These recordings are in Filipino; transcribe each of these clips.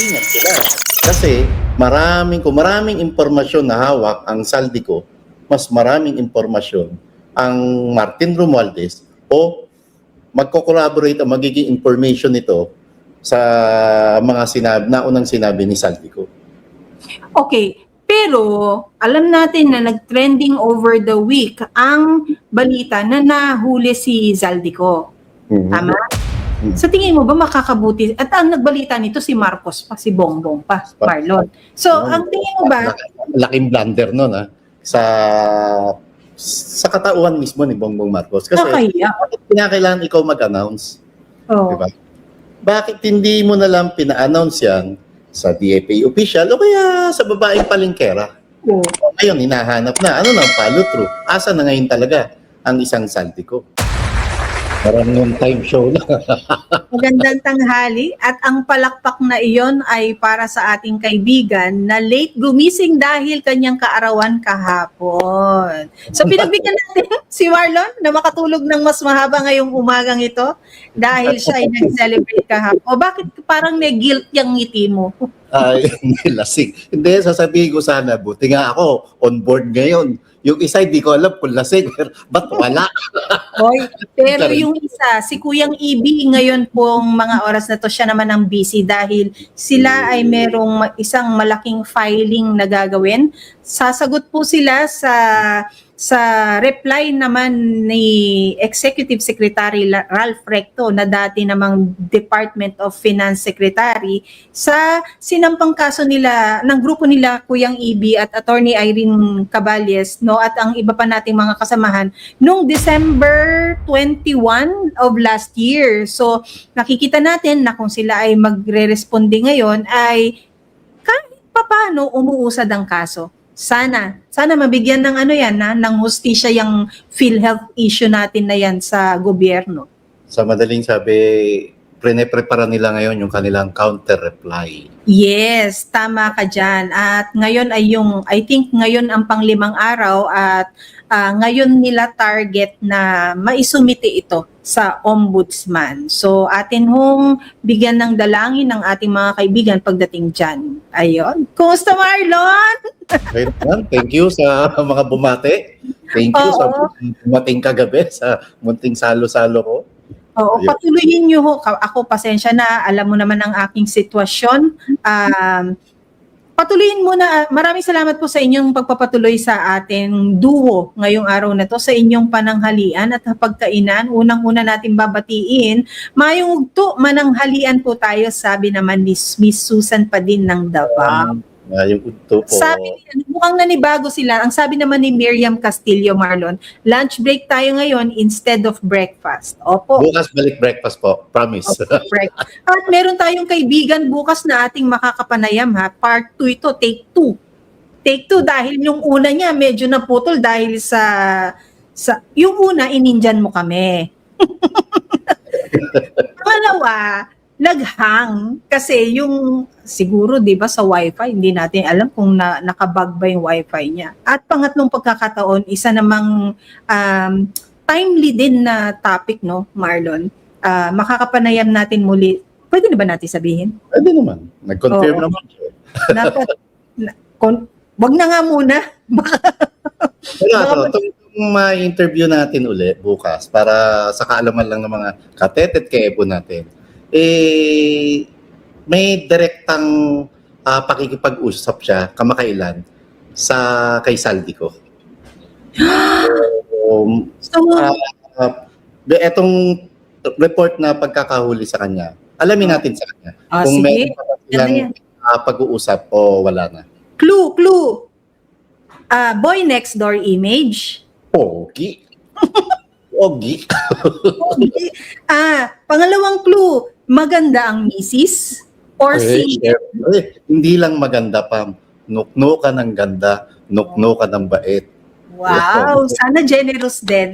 ingat sila. Kasi kung maraming impormasyon na hawak ang Saldico, mas maraming impormasyon ang Martin Romualdez o magko-collaborate ang magiging information nito sa mga naunang sinabi ni Saldico. Okay, pero alam natin na nag-trending over the week ang balita na nahuli si Zaldico. Tama? Sa tingin mo ba makakabuti? At ang nagbalita nito si Marcos pa, si Bongbong pa, Marlon. So, ang tingin mo ba? Laking blunder nun, sa katauhan mismo ni Bongbong Marcos. Kasi bakit kinakailangan ikaw mag-announce? Oh. Diba? Bakit hindi mo na lang pina-announce yan sa DFA official o kaya sa babaeng palengkera? Oh. Ngayon, hinahanap na. Ano na ang follow through? Asa na ngayon talaga ang isang Saldico? Parang yung time show na. Magandang tanghali at ang palakpak na iyon ay para sa ating kaibigan na late gumising dahil kanyang kaarawan kahapon. So pinagbigyan natin si Marlon na makatulog ng mas mahaba ngayong umagang ito dahil siya ay nag-celebrate kahapon. O bakit parang may guilt yung ngiti mo? Ay, lasing. Hindi, sasabihin ko sana, buti nga ako on board ngayon. Yung isa, hindi ko alam kung lasing, ba't wala? Hoy, pero yung isa, si Kuyang Ibi, ngayon pong mga oras na to, siya naman ang busy dahil sila ay merong isang malaking filing na gagawin. Sasagot po sila sa reply naman ni Executive Secretary Ralph Recto na dati namang Department of Finance Secretary sa sinampang kaso nila ng grupo nila Kuyang Ibi at Attorney Irene Caballes at ang iba pa nating mga kasamahan noong December 21 of last year. So nakikita natin na kung sila ay magre-responde ngayon ay kahit papaano umuusad ang kaso. Sana mabigyan ng ng hustisya yung PhilHealth issue natin na yan sa gobyerno. Sa madaling sabi, prepara nila ngayon yung kanilang counter-reply. Yes, tama ka dyan. At ngayon ay I think ngayon ang pang-5 araw at ngayon nila target na maisumite ito sa ombudsman. So atin hong bigyan ng dalangin ng ating mga kaibigan pagdating dyan. Ayun. Kumusta, Marlon? Thank you sa mga bumate. Thank you sa bumating kagabi sa munting salo-salo ko. Oo, patuloyin niyo ho. Ako, pasensya na. Alam mo naman ang aking sitwasyon. Patuloyin mo na. Maraming salamat po sa inyong pagpapatuloy sa ating duo ngayong araw na to, sa inyong pananghalian at pagkainan. Unang-una natin babatiin. Mayong ugto, mananghalian po tayo, sabi naman ni Miss Susan Padin ng Davao. Yung ugto po. Sabi niya, mukhang nanibago sila. Ang sabi naman ni Miriam Castillo, Marlon, lunch break tayo ngayon instead of breakfast. Opo. Bukas balik breakfast po. Promise. At meron tayong kaibigan bukas na ating makakapanayam Part 2 ito, take 2. Take 2 dahil yung una niya medyo naputol dahil sa yung una, inindihan mo kami. Pangalawa, naghang kasi yung siguro 'di ba sa wifi hindi natin alam kung nakabug ba yung wifi niya. At pangatlong pagkakataon, isa namang timely din na topic, no, Marlon. Makakapanayam natin muli. Pwede na ba natin sabihin? Pwede naman. Nag-confirm naman siya. Wag na nga muna. Itong ma-interview natin uli bukas para sa kaalaman lang ng mga katetet kaebo natin. May direktang pakikipag-usap siya kamakailan kay Saldico. Etong report na pagkakahuli sa kanya, alamin natin sa kanya kung may ilang pag-uusap o wala na. Clue. Boy next door image. Pogi. Pangalawang clue, maganda ang misis or hindi lang maganda pa, nukno ka ng ganda, nukno ka ng bait. Wow, sana generous din.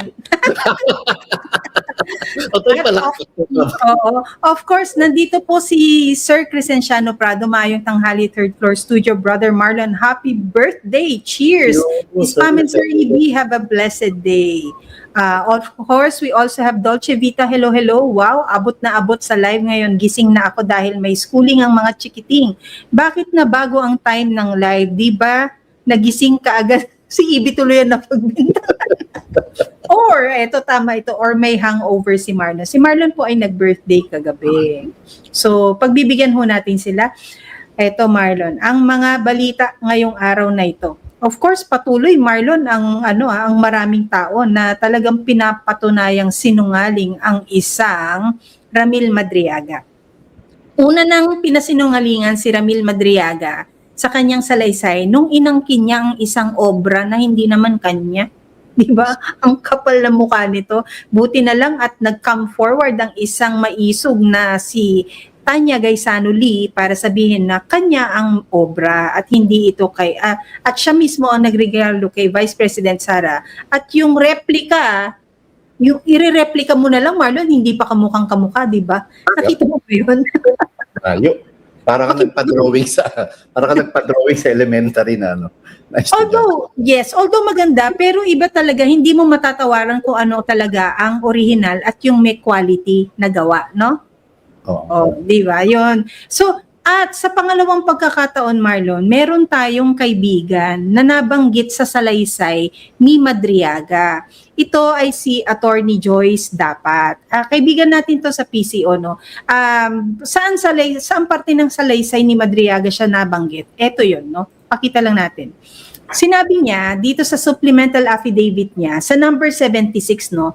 Otoy pala. Oo. Of course, nandito po si Sir Crescenciano Prado, maayong tanghali, third floor studio. Brother Marlon, happy birthday. Cheers. Miss Pam and Sir EB, have a blessed day. Of course, we also have Dolce Vita. Hello, hello. Wow, abot na abot sa live ngayon. Gising na ako dahil may schooling ang mga chikiting. Bakit na bago ang time ng live? Di ba nagising ka agad? Si EB tuloy na pagbinta. Or, eto tama ito, or may hangover si Marlon. Si Marlon po ay nag-birthday kagabi. So, pagbibigyan ho natin sila. Eto Marlon, ang mga balita ngayong araw na ito. Of course, patuloy Marlon ang maraming tao na talagang pinapatunayang sinungaling ang isang Ramil Madriaga. Una nang pinasinungalingan si Ramil Madriaga sa kanyang salaysay nung inangkin niya ang isang obra na hindi naman kanya. Di ba? Ang kapal na mukha nito. Buti na lang at nag-come forward ang isang maisog na si Tanya Gaisano Lee para sabihin na kanya ang obra at hindi ito kay at siya mismo ang nagregalo kay Vice President Sara at yung replika, yung ire-replika mo na lang Marlon, hindi pa kamukhang kamukha, di ba? Nakita mo ba yun? Ayo. Para ka nagpa-drawing sa elementary na Although maganda, pero iba talaga, hindi mo matatawaran kung ano talaga ang original at yung may quality na gawa, no? Oo. Di ba? Yun. So, at sa pangalawang pagkakataon, Marlon, meron tayong kaibigan na nabanggit sa salaysay ni Madriaga. Ito ay si Attorney Joyce Dapat. Kaibigan natin to sa PCO, no? Saan parte ng salaysay ni Madriaga siya nabanggit? Ito yun, no? Pakita lang natin. Sinabi niya dito sa supplemental affidavit niya sa number 76, no?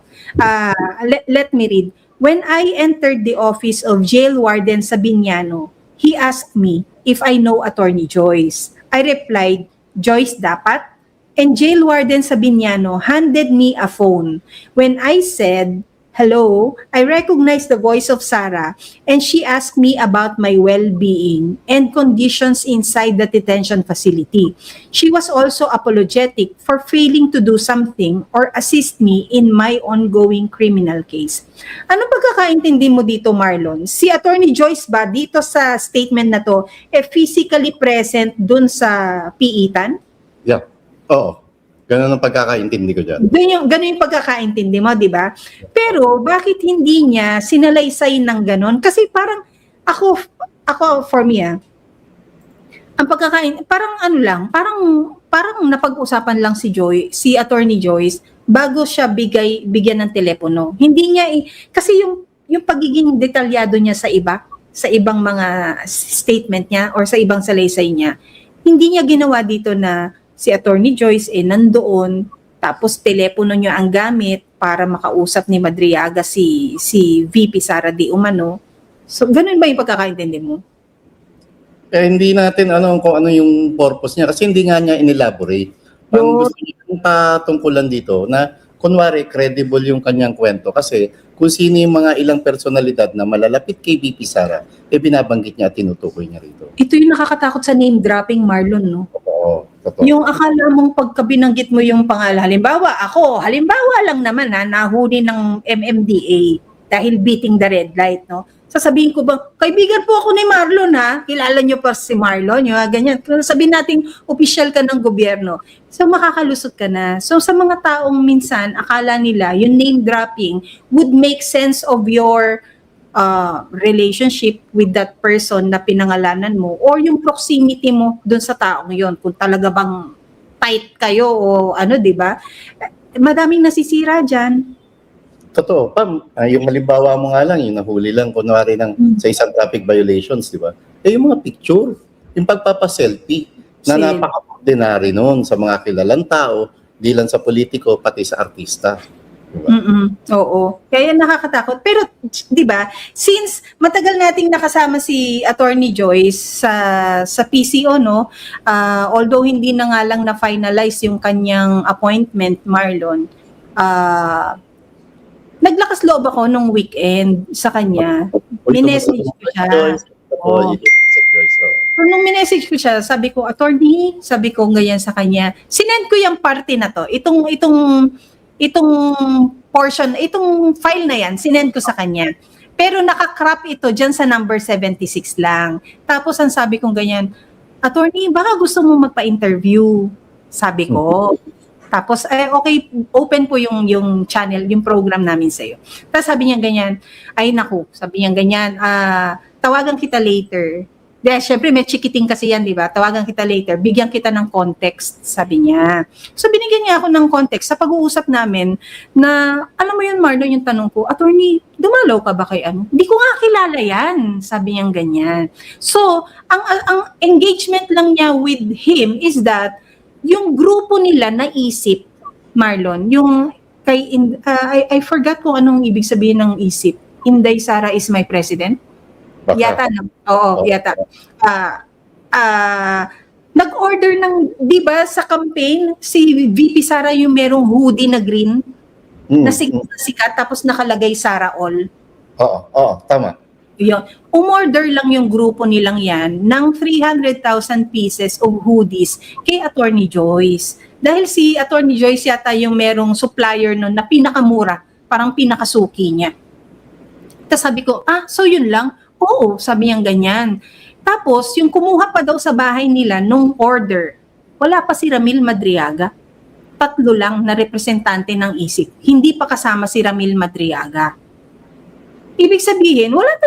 Let me read. When I entered the office of Jail Warden Sabiniano, he asked me if I know Attorney Joyce. I replied, Joyce Dapat? And Jail Warden Sabiniano handed me a phone. When I said, hello, I recognized the voice of Sarah and she asked me about my well-being and conditions inside the detention facility. She was also apologetic for failing to do something or assist me in my ongoing criminal case. Ano pagkakaintindi mo dito, Marlon? Si Attorney Joyce ba dito sa statement na to physically present dun sa piitan? Yeah. Oo. Ganun ang pagkakaintindi ko dyan. Ganun yung pagkakaintindi mo, di ba? Pero, bakit hindi niya sinalaysay ng ganun? Kasi parang, ako for me, ang parang napag-usapan lang si Attorney Joyce, bago siya bigyan ng telepono. Hindi niya, kasi yung pagiging detalyado niya sa ibang mga statement niya, or sa ibang salaysay niya, hindi niya ginawa dito na, si Attorney Joyce nandoon, tapos telepono niya ang gamit para makausap ni Madriaga si VP Sara Di Umano. So, ganun ba yung pagkakaintindi mo? Hindi natin kung ano yung purpose niya kasi hindi nga niya inelaborate. Ang gusto niya patungkulan dito na kunwari credible yung kanyang kwento kasi kung sino yung mga ilang personalidad na malalapit kay VP Sara, binabanggit niya at tinutukoy niya rito. Ito yung nakakatakot sa name dropping, Marlon, no? Totoo. Yung akala mong pagka binanggit mo yung pangalan, halimbawa lang naman nahuli ng MMDA dahil beating the red light, no? Sasabihin ko ba, kaibigan po ako ni Marlon, ha? Kilala niyo pa si Marlon, yung ganyan. Sabihin natin, official ka ng gobyerno. So, makakalusot ka na. So, sa mga taong minsan, akala nila, yung name dropping would make sense of your relationship with that person na pinangalanan mo or yung proximity mo dun sa taong yon, kung talaga bang tight kayo o di ba? Madaming nasisira dyan. Totoo. Pam, yung halimbawa mo nga lang, yung nahuli lang, kunwari sa isang traffic violations, di ba? Yung mga picture, yung pagpapaselfie, na napaka-ordinary noon sa mga kilalang tao, di lang sa politiko, pati sa artista. Diba? Oo. Kaya nakakatakot. Pero, di ba, since matagal nating nakasama si Attorney Joyce sa PCO, no, although hindi na nga lang na-finalize yung kanyang appointment, Marlon, naglakas loob ako nung weekend sa kanya. Minessage ko siya. So, nung minessage ko siya, sabi ko, Attorney, sabi ko ganyan sa kanya, sinend ko yung party na to. Itong portion, itong file na yan, sinend ko sa kanya. Pero nakakrop ito dyan sa number 76 lang. Tapos ang sabi kong ganyan, attorney, baka gusto mo magpa-interview. Sabi ko. Tapos, okay, open po yung channel, yung program namin sa'yo. Tapos sabi niya ganyan, ay naku, sabi niya ganyan, tawagan kita later. Dahil syempre may chikiting kasi yan, di ba? Tawagan kita later, bigyan kita ng context, sabi niya. So binigyan niya ako ng context sa pag-uusap namin na, alam mo yun Marlon, yung tanong ko, attorney, dumalaw ka ba kay ano? Hindi ko nga kilala yan, sabi niya ganyan. So, ang engagement lang niya with him is that, yung grupo nila naisip, Marlon, yung kay, I forgot kung anong ibig sabihin ng isip. Inday Sara is my president? Baka. Yata na. Oo, yata. Nag-order ng, di ba, sa campaign, si VP Sara yung merong hoodie na green, na sikat, tapos nakalagay Sara All. Oo, tama. Yun. Umorder lang yung grupo nilang yan ng 300,000 pieces of hoodies kay Attorney Joyce. Dahil si Attorney Joyce yata yung merong supplier nun na pinakamura, parang pinakasuki niya. Tapos sabi ko, so yun lang? Oo, sabi niya ganyan. Tapos, yung kumuha pa daw sa bahay nila nung order, wala pa si Ramil Madriaga. 3 lang na representante ng ISIC. Hindi pa kasama si Ramil Madriaga. Ibig sabihin, wala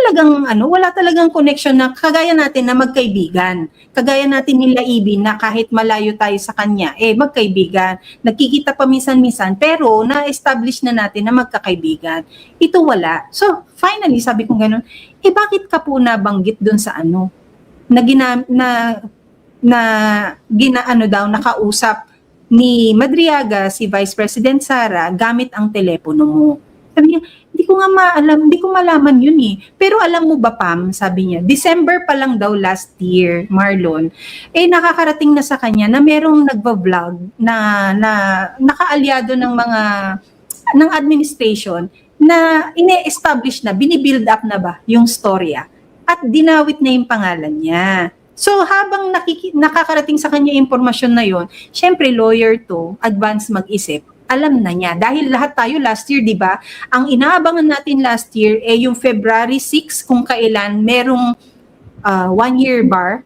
talagang connection na kagaya natin na magkaibigan. Kagaya natin nila Ibi na kahit malayo tayo sa kanya, magkaibigan. Nagkikita pa minsan-minsan, pero na-establish na natin na magkakaibigan. Ito wala. So, finally, sabi ko ganun, bakit ka po nabanggit dun sa ano? Nakausap ni Madriaga, si Vice President Sara, gamit ang telepono mo. Sabi niya, hindi ko malaman yun eh. Pero alam mo ba, Pam, sabi niya, December pa lang daw last year, Marlon, nakakarating na sa kanya na merong nagba-vlog na nakaalyado ng administration na ine-establish na, binibuild up na ba yung storya at dinawit na yung pangalan niya. So habang nakakarating sa kanya impormasyon na yon, syempre lawyer to, advance mag-isip, alam na niya. Dahil lahat tayo last year, di ba? Ang inaabangan natin last year yung February 6 kung kailan merong 1-year bar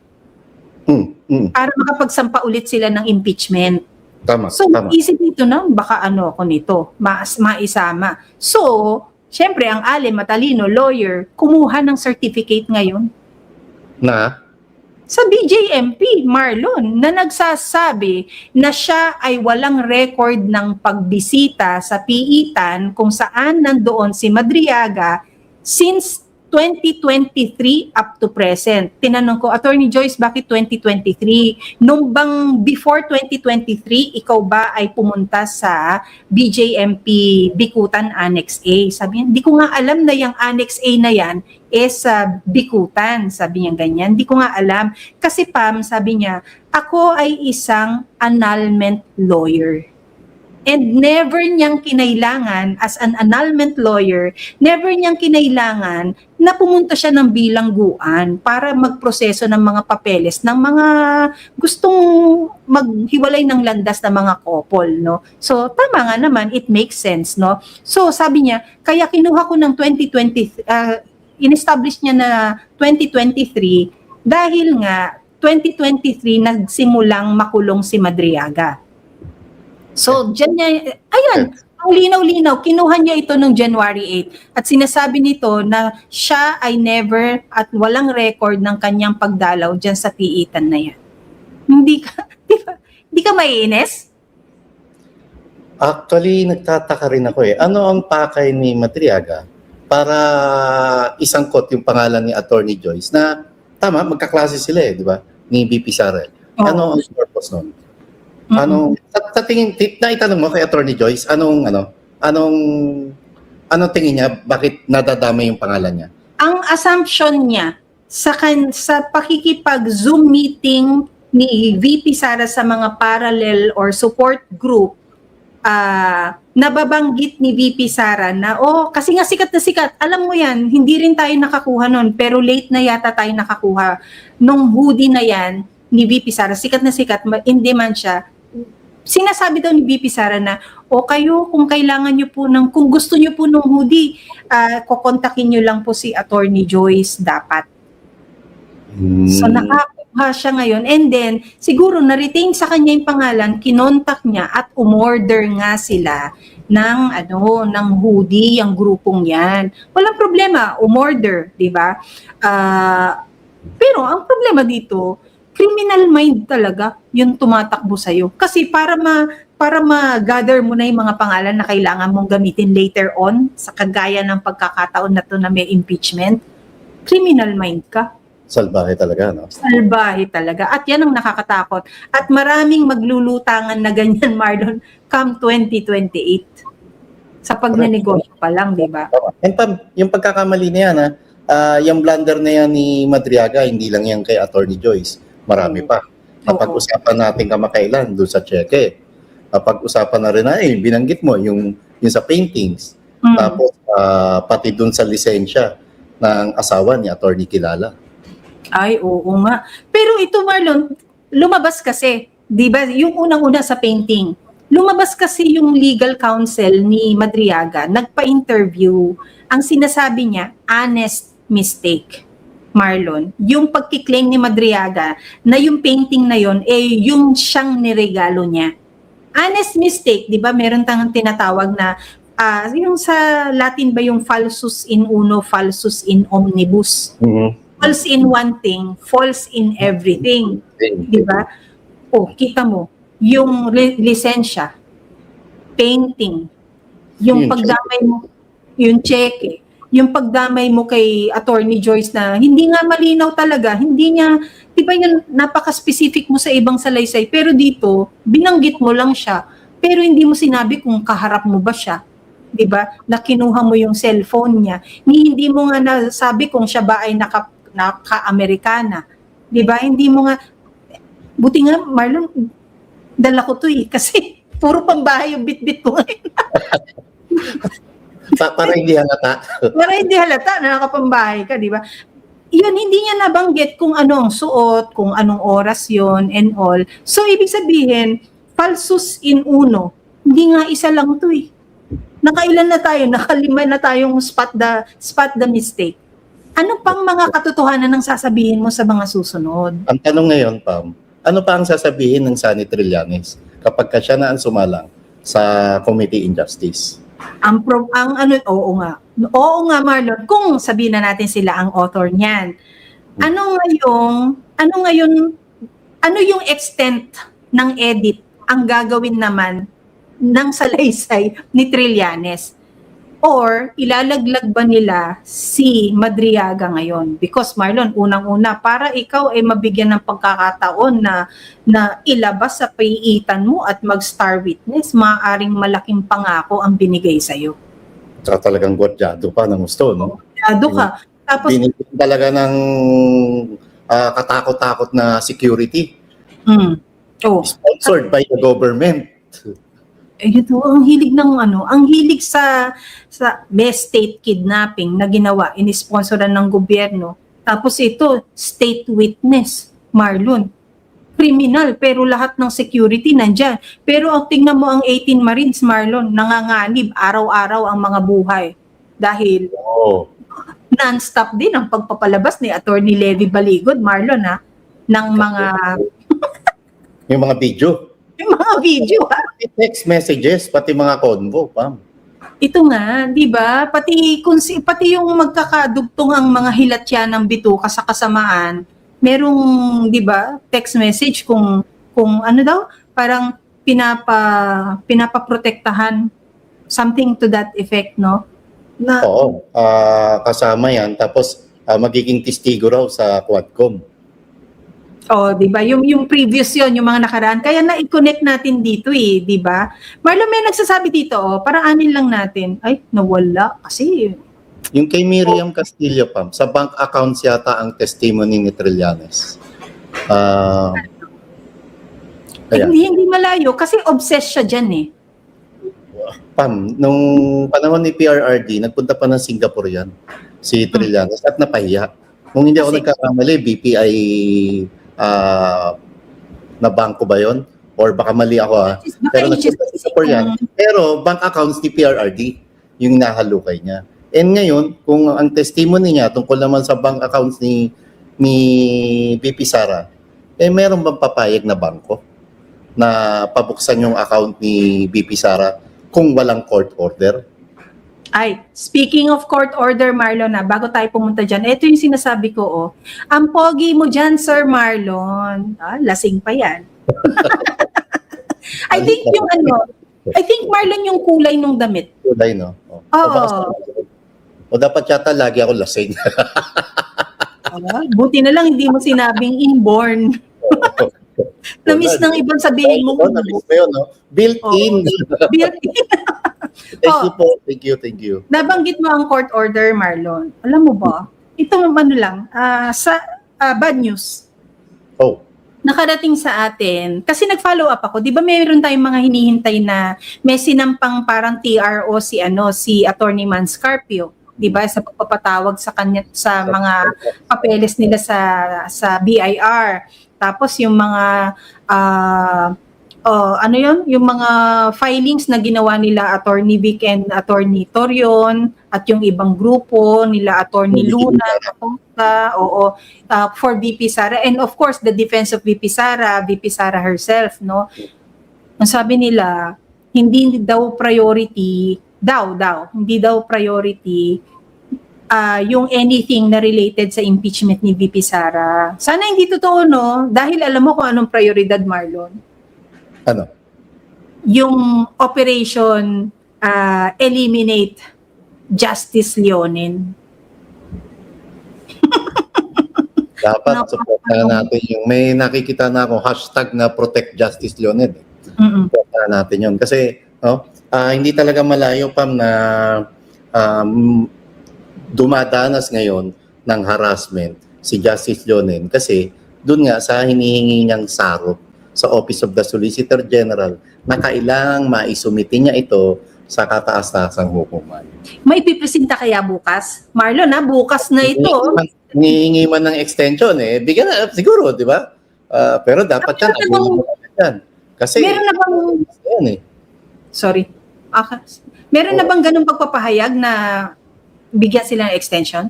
para makapagsampa ulit sila ng impeachment. Tama. So, isip nito na, baka ako nito, maisama. So, syempre, ang matalino, lawyer, kumuha ng certificate ngayon. Na? Sa BJMP, Marlon, na nagsasabi na siya ay walang record ng pagbisita sa PITAN kung saan nandoon si Madriaga since 2023 up to present. Tinanong ko, Attorney Joyce, bakit 2023? Nung bang before 2023, ikaw ba ay pumunta sa BJMP Bikutan Annex A? Sabi niya, hindi ko nga alam na yung Annex A na yan sa Bikutan. Sabi niya ganyan, hindi ko nga alam. Kasi Pam, sabi niya, ako ay isang annulment lawyer. And never niyang kinailangan, as an annulment lawyer, never niyang kinailangan na pumunta siya ng bilangguan para magproseso ng mga papeles ng mga gustong maghiwalay ng landas ng mga couple, no? So, tama nga naman, it makes sense, no? So, sabi niya, kaya kinuha ko ng 2020, in-establish niya na 2023 dahil nga 2023 nagsimulang makulong si Madriaga. So, dyan niya, ayan, ang linaw-linaw, kinuha niya ito noong January 8. At sinasabi nito na siya ay never at walang record ng kanyang pagdalaw dyan sa PITAN na yan. Hindi ka maiinis? Actually, nagtataka rin ako Ano ang pakay ni Madriaga para isangkot yung pangalan ni Attorney Joyce na, tama, magkaklase sila di ba? Ni VP Sara. Ano ang purpose nun? Sa tingin, naitanong mo kay Attorney Joyce, anong tingin niya, bakit nadadamay yung pangalan niya? Ang assumption niya sa pakikipag-Zoom meeting ni VP Sara sa mga parallel or support group, nababanggit ni VP Sara na, kasi nga sikat na sikat, alam mo yan, hindi rin tayo nakakuha nun, pero late na yata tayo nakakuha nung hoodie na yan ni VP Sara, sikat na sikat, in demand siya. sinasabi daw ni BP Sara na, o kayo, kung kailangan nyo po kung gusto nyo po ng hoodie, kukontakin nyo lang po si Attorney Joyce dapat. So nakakuha siya ngayon, and then siguro na-retain sa kanya yung pangalan, kinontak niya at umorder nga sila ng hoodie, yung grupong yan. Walang problema, umorder, di ba? Pero ang problema dito, criminal mind talaga yung tumatakbo sa'yo. Kasi para ma-gather mo na yung mga pangalan na kailangan mong gamitin later on, sa kagaya ng pagkakataon na to na may impeachment, criminal mind ka. Salbahe talaga, no? Salbahe talaga. At yan ang nakakatakot. At maraming maglulutangan na ganyan, Marlon, come 2028. Sa pagnenegosyo pa lang, di ba? And Pam, yung pagkakamali na yan, yung blunder na yan ni Madriaga, hindi lang yan kay Attorney Joyce. Marami pa. Napag-usapan natin kamakailan doon sa cheque. Napag-usapan na rin na, binanggit mo yung sa paintings. Tapos, pati doon sa lisensya ng asawa ni Attorney Kilala. Ay, oo nga. Pero ito, Marlon, lumabas kasi, di ba, yung unang-una sa painting, lumabas kasi yung legal counsel ni Madriaga, nagpa-interview, ang sinasabi niya, honest mistake, Marlon. Yung pagkiklaim ni Madriaga na yung painting na yon yung siyang niregalo niya. Honest mistake, di ba, meron tayong tinatawag na, yung sa Latin ba yung falsus in uno, falsus in omnibus? False in one thing, false in everything. Di ba? Kita mo, yung lisensya, painting, yung pagdamay mo, yung cheque, yung pagdamay mo kay Attorney Joyce na hindi nga malinaw talaga, hindi niya, di ba yun, napaka-specific mo sa ibang salaysay, pero dito, binanggit mo lang siya, pero hindi mo sinabi kung kaharap mo ba siya. 'Di ba? Na kinuha mo yung cellphone niya. Hindi mo nga nasabi kung siya ba ay naka-Amerikana. 'Di ba? Hindi mo nga, buti nga, Marlon, dala ko to kasi puro pambahay yung bit-bit ko ngayon. Para hindi halata. Para hindi halata na nakapambahay ka, 'di ba? Yun, hindi niya nabanggit kung anong suot, kung anong oras yon and all. So, ibig sabihin, falsus in uno. Hindi nga isa lang to Nakailan na tayo, nakalima na tayong spot the mistake. Ano pang mga katotohanan ng sasabihin mo sa mga susunod? Ang tanong ngayon, Pam, ano pa ang sasabihin ng Sunny Trillanes kapag siya na ang sumalang sa Committee in Justice? Oo nga, Marlon, kung sabihin na natin sila ang author niyan. Ano yung extent ng edit ang gagawin naman ng salaysay ni Trillanes? Or ilalaglag ba nila si Madriaga ngayon? Because Marlon, unang-una, para ikaw ay mabigyan ng pagkakataon na ilabas sa paiitan mo at mag-star witness, maaaring malaking pangako ang binigay sa'yo. Saka talagang gordyado pa ng gusto, no? Gordyado ka. Tapos, binigyan talaga ng katakot-takot na security. Sponsored by the government. Ito, ang hilig sa best state kidnapping na ginawa, inisponsoran ng gobyerno. Tapos ito, state witness, Marlon. Criminal, pero lahat ng security nandyan. Pero ang tingnan mo ang 18 Marines, Marlon, nanganganib araw-araw ang mga buhay. Dahil non-stop din ang pagpapalabas ni Attorney Levy Baligod, Marlon, ng mga... yung mga video. Yung mga video, text messages, pati mga convo, Pam. Ito nga, di ba? Pati yung magkakadugtong ang mga hilatya ng bituka sa kasamaan, merong, di ba, text message kung ano daw, parang pinapaprotektahan, something to that effect, no? Oo, kasama yan. Tapos, magiging testigo raw sa Quadcom. Di ba? Yung previous yon, yung mga nakaraan. Kaya na-connect natin dito di ba? Marlon, may nagsasabi dito, paraanin lang natin. Ay, nawala. Kasi... Yung kay Miriam Castillo, Pam, sa bank accounts yata ang testimony ni Trillanes. Hindi malayo kasi obsessed siya dyan Pam, nung panahon ni PRRD, nagpunta pa ng Singapore yan, si Trillanes, at napahiya. Kung hindi ako nagkakamali, BPI na bangko ba yon? or baka mali ako Baka pero i-just nagpunta sa Singapore yan. Pero bank accounts ni PRRD yung nahalukay niya. And ngayon, kung ang testimony niya tungkol naman sa bank accounts ni VP Sara, meron bang papayag na bangko na pabuksan yung account ni VP Sara kung walang court order? Ay, speaking of court order, Marlon, bago tayo pumunta dyan, ito yung sinasabi ko, ang pogi mo dyan, Sir Marlon. Lasing pa yan. I think Marlon yung kulay nung damit. Kulay, no? Oo. O dapat yata lagi ako lasing. Buti na lang hindi mo sinabing inborn. Na-miss ng ibang sabihin mo. Na-miss mo yun, no? Built-in. Built-in. Thank you. Nabanggit mo ang court order, Marlon. Alam mo ba, ito lang, bad news. Nakarating sa atin, kasi nag-follow up ako, di ba mayroon tayong mga hinihintay na may sinampang parang TRO si Attorney Manscarpio, di ba, sa pagpapatawag sa kanya sa mga papeles nila sa BIR. Tapos yung mga yung mga filings na ginawa nila Attorney Vic and Attorney Torion at yung ibang grupo nila Attorney Luna for VP Sara, and of course the defense of VP Sara herself, no. Ang sabi nila, hindi daw priority yung anything na related sa impeachment ni VP Sara. Sana hindi totoo, no? Dahil alam mo kung anong prioridad, Marlon. Ano? Yung Operation Eliminate Justice Leonin. Dapat supportahan natin yung may nakikita na akong hashtag na Protect Justice Leonin. Supportahan natin yun. Kasi hindi talaga malayo, Pam, na dumadanas ngayon ng harassment si Justice Leonin kasi doon nga sa hinihingi niyang sarop sa Office of the Solicitor General na kailangang maisumite niya ito sa kataas-taasang hukuman. May pipresenta kaya bukas? Marlon, bukas na ito. Hinihingi man ng extension, bigyan na siguro, di ba? Pero dapat yan. Kasi meron na bang Sorry. Meron na bang ganung pagpapahayag na bigyan sila ng extension?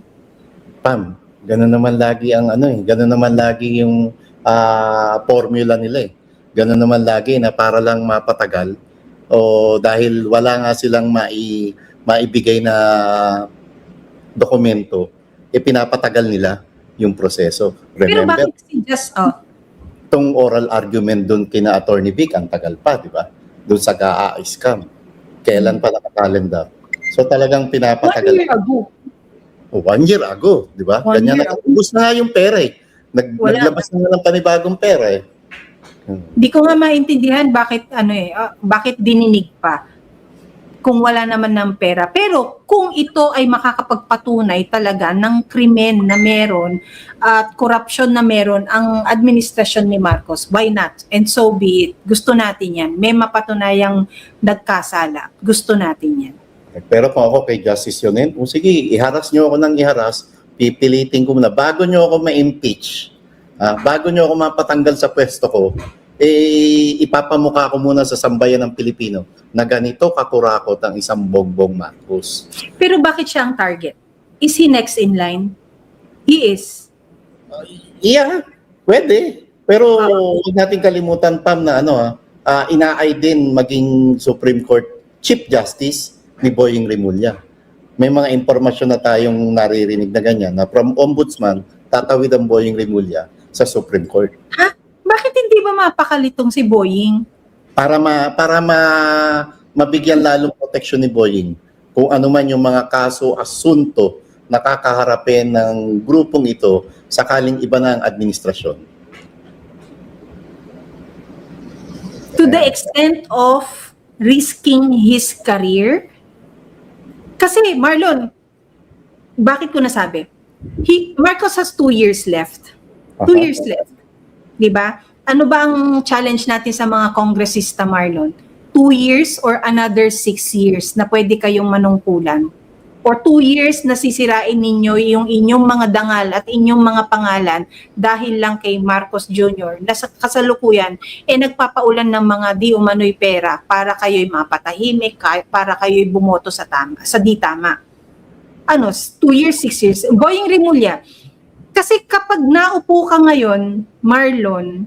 Pam, ganun naman lagi ang ganun naman lagi yung formula nila Ganun naman lagi na para lang mapatagal o dahil wala nga silang maibigay na dokumento, pinapatagal nila yung proseso. Remember, pero bakit itong oral argument doon kina Attorney Vic, ang tagal pa, di ba? Doon sa GAA scam. Kailan pa nakakalendar? So talagang pinapatagal. 1 year ago. 1 year ago, di ba? Ganyan na. Ubus na nga yung pera Naglabas na ng panibagong pera Hindi ko nga maintindihan bakit dininig pa kung wala naman ng pera. Pero kung ito ay makakapagpatunay talaga ng krimen na meron at korupsyon na meron ang administrasyon ni Marcos, why not? And so be it. Gusto natin yan. May mapatunayang nagkasala. Gusto natin yan. Pero kung ako kay Justice Leonin, sige, iharas nyo ako ng iharas, pipilitin ko muna. Bago nyo ako ma-impeach, bago nyo ako mapatanggal sa pwesto ko, ipapamukha ko muna sa sambayan ng Pilipino na ganito kakurakot ang isang Bongbong Marcos. Pero bakit siya ang target? Is he next in line? He is. Yeah, pwede. Pero huwag natin kalimutan, Pam, na inaay din maging Supreme Court Chief Justice ni Boying Rimulya. May mga impormasyon na tayong naririnig na ganyan na from Ombudsman, tatawid ang Boying Rimulya sa Supreme Court. Ha? Bakit hindi ba mapakalitong si Boying? Para mabigyan lalong proteksyon ni Boying kung ano man yung mga kaso, asunto na kakaharapin ng grupong ito sakaling iba na ang administrasyon. To the extent of risking his career? Kasi Marlon, bakit ko nasabi? Marcos has 2 years left. 2 years left. Diba? Ano ba ang challenge natin sa mga kongresista, Marlon? 2 years or another 6 years na pwede kayong manungkulan? For 2 years, nasisirain ninyo yung inyong mga dangal at inyong mga pangalan dahil lang kay Marcos Jr. na sa kasalukuyan, nagpapaulan ng mga di umano'y pera para kayo'y mapatahimik, para kayo'y bumoto sa di tama. 2 years, 6 years. Boying Rimulya, kasi kapag naupo ka ngayon, Marlon,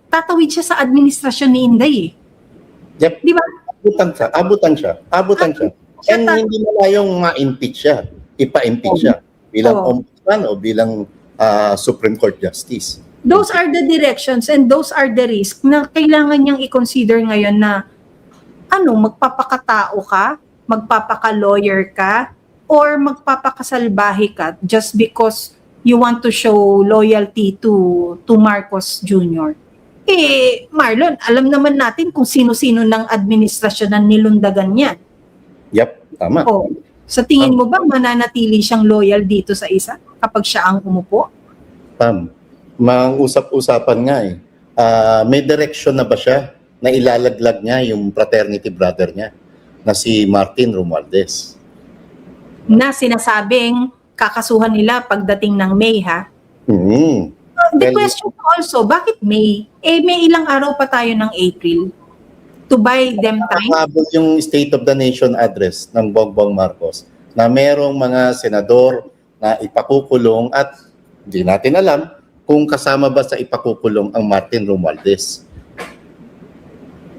tatawid siya sa administrasyon ni Inday eh. Yep. Di ba? Abutan siya. And hindi na yung ma-impeach siya. Ipa-impeach siya bilang ombudsman o bilang Supreme Court Justice. Those are the directions and those are the risks na kailangan niyang i-consider ngayon na magpapakatao ka, magpapaka-lawyer ka, or magpapakasalbahe ka just because you want to show loyalty to Marcos Jr. Marlon, alam naman natin kung sino-sino ng administrasyon na nilundagan yan. Yep, tama. Sa tingin mo ba mananatili siyang loyal dito sa isa kapag siya ang umupo? Mang-usap-usapan nga eh. May direction na ba siya na ilalaglag niya yung fraternity brother niya na si Martin Romualdez? Na sinasabing kakasuhan nila pagdating ng May, ha? The question also, bakit May? May ilang araw pa tayo ng April to buy them time? Habol yung State of the Nation address ng Bongbong Marcos na merong mga senador na ipakukulong at hindi natin alam kung kasama ba sa ipakukulong ang Martin Romualdez.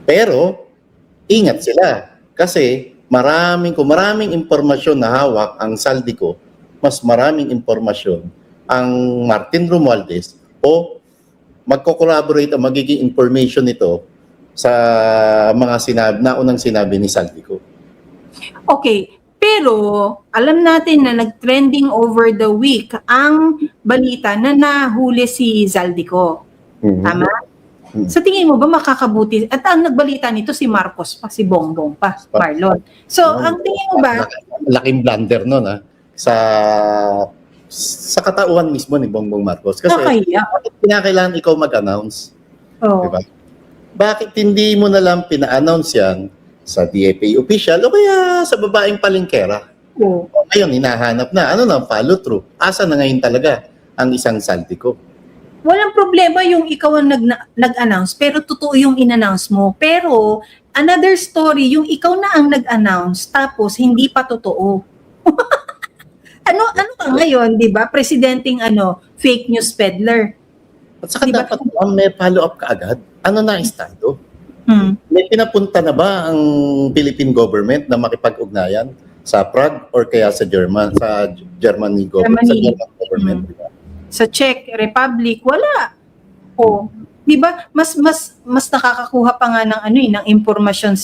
Pero, ingat sila kasi maraming impormasyon na hawak ang Saldico, mas maraming impormasyon ang Martin Romualdez o magko-collaborate ang magiging information nito sa mga naunang sinabi ni Saldico. Okay, pero alam natin na nag-trending over the week ang balita na nahuli si Zaldico. Tama? Sa tingin mo ba makakabuti? At ang nagbalita nito si Marcos pa, si Bongbong pa, Marlon. So, ang tingin mo ba? Laking blunder nun sa katauhan mismo ni Bongbong Marcos. Kasi bakit kinakailangan ikaw mag-announce? Diba? Bakit hindi mo na lang pina-announce yan sa DFA official o kaya sa babaeng palengkera? Ngayon, hinahanap na. Follow through. Asa na ngayon talaga ang isang Saldico? Walang problema yung ikaw ang nag-announce, pero totoo yung in-announce mo. Pero, another story, yung ikaw na ang nag-announce, tapos hindi pa totoo. Ano ka ngayon, di ba? Presidenting fake news peddler. At saka diba, dapat may follow-up ka agad. Ano na estado? May pinapunta na ba ang Philippine government na makipag-ugnayan sa Prague or kaya sa Germany government? Diba? Sa Czech Republic, wala. Di ba? Mas nakakakuha pa nga ng impormasyon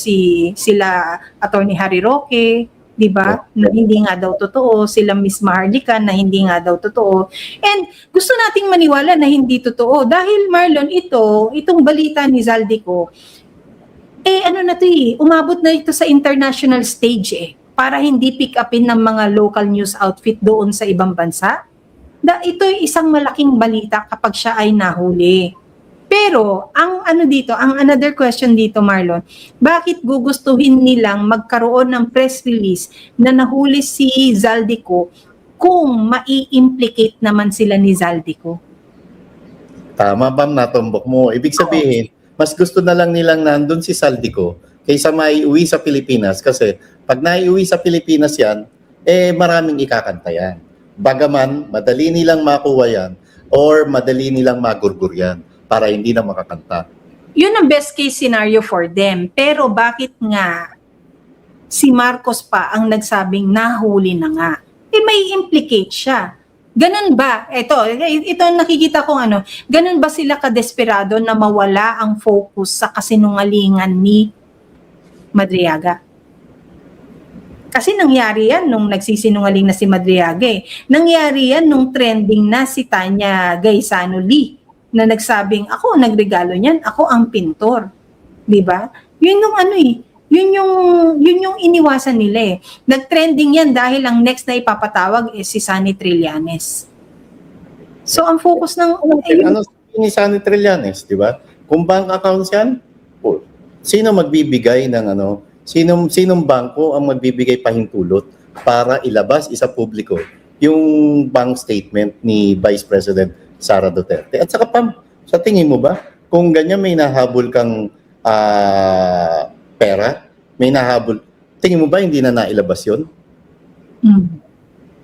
sila Attorney Harry Roque, di ba? Na hindi nga daw totoo, sila Miss Maharlika na hindi nga daw totoo. And gusto nating maniwala na hindi totoo dahil Marlon, itong balita ni Zaldico, umabot na ito sa international stage para hindi pick upin ng mga local news outfit doon sa ibang bansa. Ito ay isang malaking balita kapag siya ay nahuli. Pero, ang another question dito, Marlon, bakit gugustuhin nilang magkaroon ng press release na nahuli si Zaldico kung mai-implicate naman sila ni Zaldico? Tama ba natumbok mo? Ibig sabihin, mas gusto na lang nilang nandun si Zaldico kaysa maiuwi sa Pilipinas kasi pag naiuwi sa Pilipinas yan, maraming ikakanta yan. Bagaman, madali nilang makuha yan or madali nilang magurgur yan para hindi na makakanta. Yun ang best case scenario for them. Pero bakit nga si Marcos pa ang nagsabing nahuli na nga? May implicate siya. Ganun ba? Ito nakikita kong ganun ba sila kadesperado na mawala ang focus sa kasinungalingan ni Madriaga? Kasi nangyari yan nung nagsisinungaling na si Madriaga. Nangyari yan nung trending na si Tanya Gaisano Lee na nagsabing, ako nagregalo niyan, ako ang pintor. Diba? Yun yung iniwasan nila Nag-trending yan dahil ang next na ipapatawag si Sunny Trillanes. So ang focus ng... ni Sunny Trillanes, diba? Kung bank accounts yan, sino magbibigay ng Sinong bangko ang magbibigay pahintulot para ilabas isa publiko yung bank statement ni Vice President Sara Duterte? At saka Pam, sa tingin mo ba, kung ganyan may nahabol kang pera, may nahabol, tingin mo ba hindi na nailabas yun? Mm.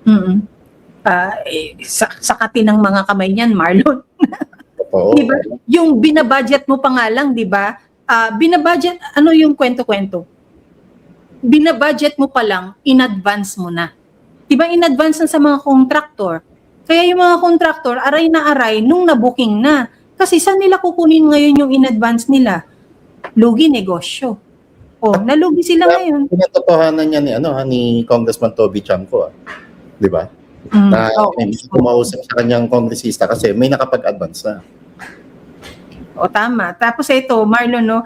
Mm. Sa katinang mga kamay niyan, Marlon. Oo. Diba? Yung binabudget mo pa nga lang, di ba? Binabudget, ano yung kwento-kwento? Binabudget mo pa lang, in advance mo na. Di ba in advance na sa mga contractor? Kaya yung mga contractor, aray na aray nung nabooking na. Kasi saan nila kukunin ngayon yung in advance nila? Lugi negosyo. Nalugi sila ngayon. Pinatotohanan niya ni Congressman Toby Chanco, di ba? Na may kumausap sa kanyang kongresista kasi may nakapag-advance na. Tama. Tapos ito, Marlon, no,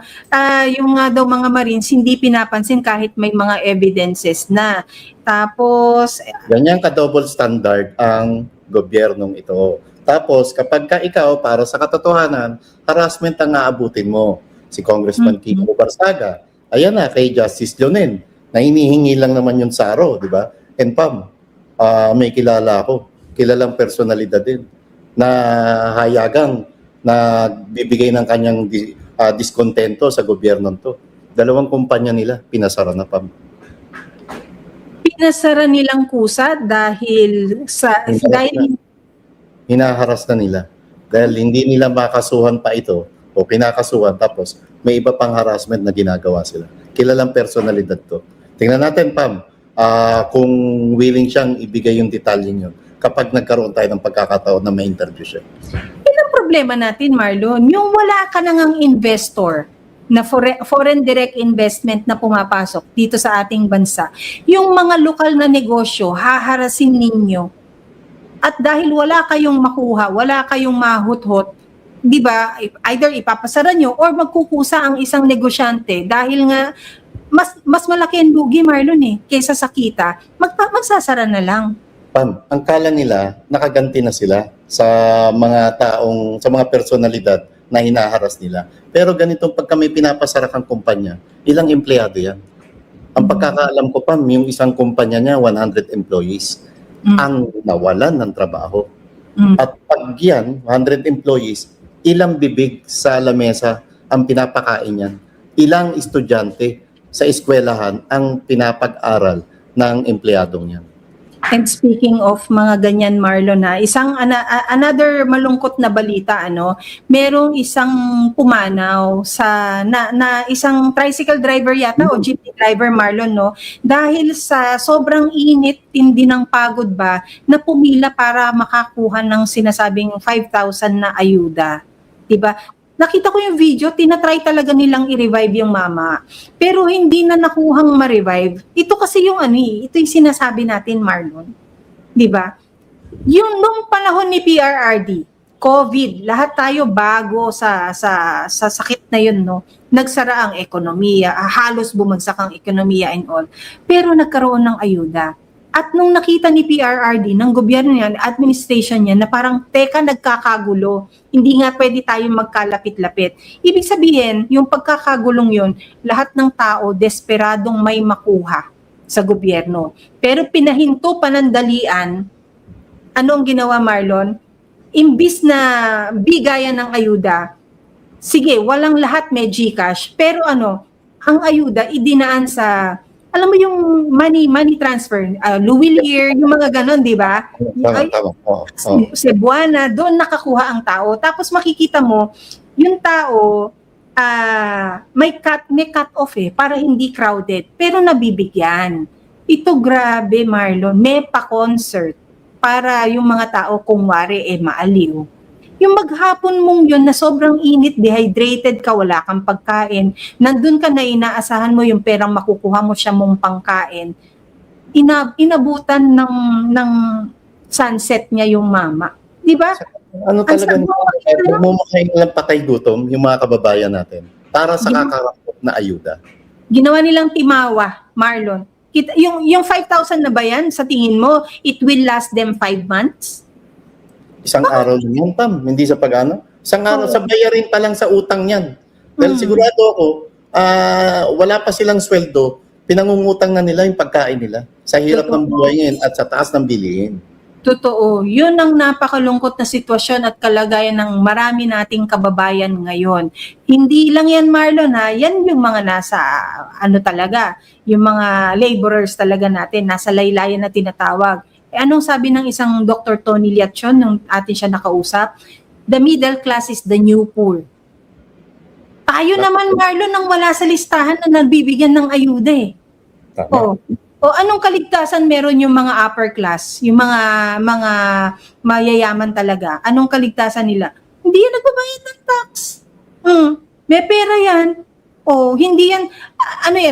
yung nga daw mga Marines hindi pinapansin kahit may mga evidences na. Tapos Ganyan ka-double standard ang gobyernong ito. Tapos kapag ka ikaw, para sa katotohanan, harassment ang aabutin mo. Si Congressman Kiko Barsaga, ayan na, kay Justice Leonen, na hinihingi lang naman yung saro, di ba? And Pam, may kilala ako, kilalang personalidad din, na hayagang na bibigay ng kanyang diskontento sa gobyernong to. 2 kumpanya nila, pinasara na, Pam. pinasara nilang kusa dahil Hinaharas na nila. Dahil hindi nila makasuhan pa ito o pinakasuhan tapos may iba pang harassment na ginagawa sila. Kilalang personalidad to. Tingnan natin, Pam, kung willing siyang ibigay yung detalye yun kapag nagkaroon tayo ng pagkakataon na may interview siya. ang problema natin, Marlon, yung wala ka nang investor na foreign direct investment na pumapasok dito sa ating bansa, yung mga lokal na negosyo, haharasin ninyo. At dahil wala kayong makuha, wala kayong mahuthot, di ba, either ipapasara nyo or magkukusa ang isang negosyante dahil nga mas malaki ang lugi, Marlon, kaysa sa kita, magsasara na lang. Pam, ang kala nila, nakaganti na sila sa sa mga personalidad na hinaharas nila. Pero ganitong pagka may pinapasara kang kumpanya, ilang empleyado yan? Ang pagkakaalam ko, Pam, yung isang kumpanya niya, 100 employees, ang nawalan ng trabaho. At pag yan, 100 employees, ilang bibig sa lamesa ang pinapakain yan? Ilang estudyante sa eskwelahan ang pinapag-aral ng empleyadong yan? And speaking of mga ganyan, Marlon, isang another malungkot na balita, merong isang pumanaw sa na isang tricycle driver yata o jeepney driver, Marlon, no, dahil sa sobrang init, tindi ng pagod ba, na pumila para makakuha ng sinasabing 5,000 na ayuda. 'Di ba? Nakita ko yung video, tinatry talaga nilang i-revive yung mama. Pero hindi na nakuhang ma-revive. Ito kasi yung ito yung sinasabi natin, Marlon. 'Di ba? Yung nung panahon ni PRRD, COVID, lahat tayo bago sa sakit na yun, no? Nagsara ang ekonomiya, halos bumagsak ang ekonomiya and all. Pero nagkaroon ng ayuda. At nung nakita ni PRRD, ng gobyerno niya, administration niya, na parang, teka, nagkakagulo, hindi nga pwede tayo magkalapit-lapit. Ibig sabihin, yung pagkakagulong yun, lahat ng tao desperadong may makuha sa gobyerno. Pero pinahinto panandalian, anong ginawa, Marlon? Imbis na bigayan ng ayuda, sige, walang lahat may GCash, pero ang ayuda, idinaan sa alam mo yung money transfer, Luwilier, yung mga ganon, di ba? Tama. Cebuana, doon nakakuha ang tao. Tapos makikita mo, yung tao, may cut off para hindi crowded, pero nabibigyan. Ito grabe, Marlon, may pa-concert para yung mga tao kung wari maaliw. Yung maghapon mong yun na sobrang init, dehydrated ka, wala kang pagkain, nandun ka na inaasahan mo yung perang makukuha mo siya mong pangkain, inabutan ng sunset niya yung mama. Di ba? Talaga, bumumakain lang patay gutom yung mga kababayan natin para sa kakarapot na ayuda. Ginawa nilang timawa, Marlon. Yung 5,000 na ba yan, sa tingin mo, it will last them 5 months? Isang araw lang yan, Pam. Hindi sa pag-ano. Isang araw, sa bayarin pa lang sa utang yan. Dahil sigurado ako, wala pa silang sweldo, pinangungutang na nila yung pagkain nila sa hirap ng buhay ngayon at sa taas ng bilihin. Totoo. Yun ang napakalungkot na sitwasyon at kalagayan ng marami nating kababayan ngayon. Hindi lang yan, Marlon, ha? Yan yung mga nasa, talaga, yung mga laborers talaga natin, nasa laylayan na tinatawag. Anong sabi ng isang Dr. Tony Liachon nung atin siya nakausap? The middle class is the new poor. Tayo naman, Marlon, nang wala sa listahan na nabibigyan ng ayuda eh. Tama. O anong kaligtasan meron yung mga upper class, yung mga mayayaman talaga? Anong kaligtasan nila? Hindi yan nagbabayad ng tax. May pera yan. O hindi yan,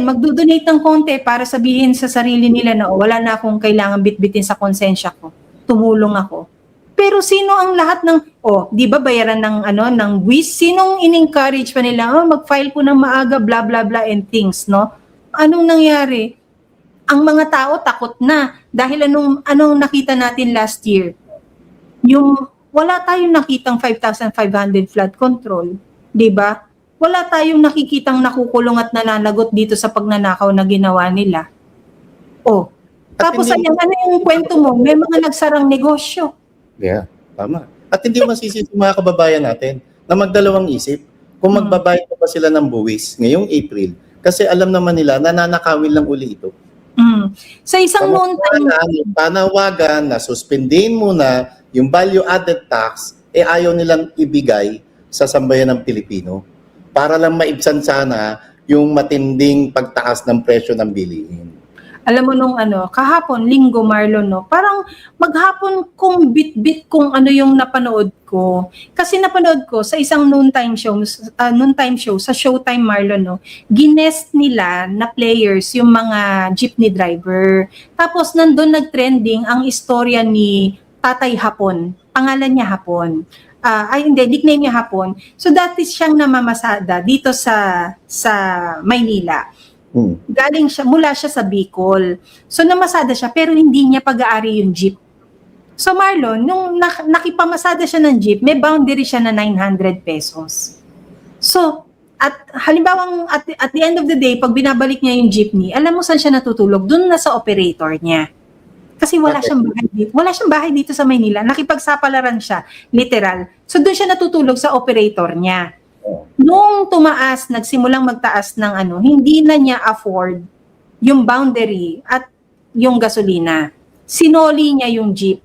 magdo-donate ng konti para sabihin sa sarili nila na wala na akong kailangan bitbitin sa konsensya ko. Tumulong ako. Pero sino ang lahat ng, di ba bayaran ng buwis? Sinong in-encourage pa nila, mag-file po ng maaga, blah, blah, blah, and things, no? Anong nangyari? Ang mga tao takot na dahil anong nakita natin last year? Yung wala tayong nakitang 5,500 flood control, 'di ba? Wala tayong nakikitang nakukulong at nananagot dito sa pagnanakaw na ginawa nila. Tapos ayan, ano yung kwento mo? May mga nagsarang negosyo. Yeah, tama. At hindi masisisi mga kababayan natin na magdalawang isip kung magbabayad pa sila ng buwis ngayong April kasi alam naman nila na nanakawin lang uli ito. Sa isang noon time, panawagan na suspendin muna yung value-added tax, ayaw nilang ibigay sa sambayan ng Pilipino para lang maibsan sana yung matinding pagtaas ng presyo ng bilihin. Alam mo kahapon, linggo, Marlon, no? Parang maghapon kung bit-bit kung ano yung napanood ko. Kasi napanood ko sa isang noontime show sa Showtime, Marlon, no? Ginest nila na players yung mga jeepney driver. Tapos nandun nagtrending ang istorya ni Tatay Hapon. Pangalan niya Hapon. Nickname niya Hapon. So dati siyang namamasada dito sa Maynila. Mula siya sa Bicol. So namasada siya pero hindi niya pag-aari yung jeep. So Marlon, nung nakipamasada siya ng jeep, may boundary siya na 900 pesos. So, at halimbawang at the end of the day, pag binabalik niya yung jeepney, alam mo saan siya natutulog? Doon na sa operator niya. Kasi wala siyang bahay dito. Wala siyang bahay dito sa Maynila. Nakipagsapalaran siya, literal. So doon siya natutulog sa operator niya. Nung nagsimulang magtaas ng hindi na niya afford yung boundary at yung gasolina. Sinoli niya yung jeep.